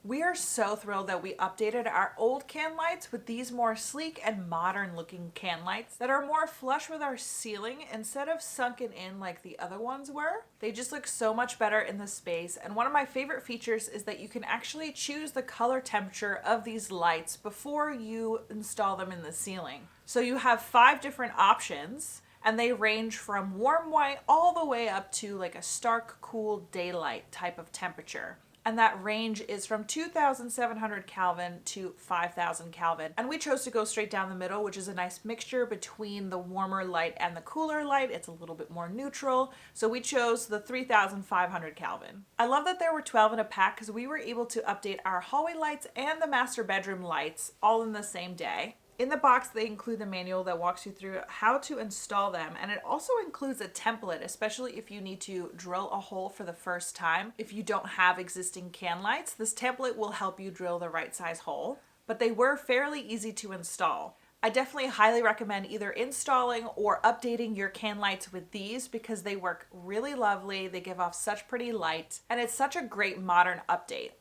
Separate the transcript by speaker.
Speaker 1: We are so thrilled that we updated our old can lights with these more sleek and modern looking can lights that are more flush with our ceiling instead of sunken in like the other ones were. They just look so much better in the space, and one of my favorite features is that you can actually choose the color temperature of these lights before you install them in the ceiling. So you have 5 different options, and they range from warm white all the way up to like a stark cool daylight type of temperature. And that range is from 2700 Kelvin to 5000 Kelvin. And we chose to go straight down the middle, which is a nice mixture between the warmer light and the cooler light. It's a little bit more neutral. So we chose the 3500 Kelvin. I love that there were 12 in a pack because we were able to update our hallway lights and the master bedroom lights all in the same day. In the box, they include the manual that walks you through how to install them, and it also includes a template, especially if you need to drill a hole for the first time. If you don't have existing can lights, this template will help you drill the right size hole, but they were fairly easy to install. I definitely highly recommend either installing or updating your can lights with these because they work really lovely, they give off such pretty light, and it's such a great modern update.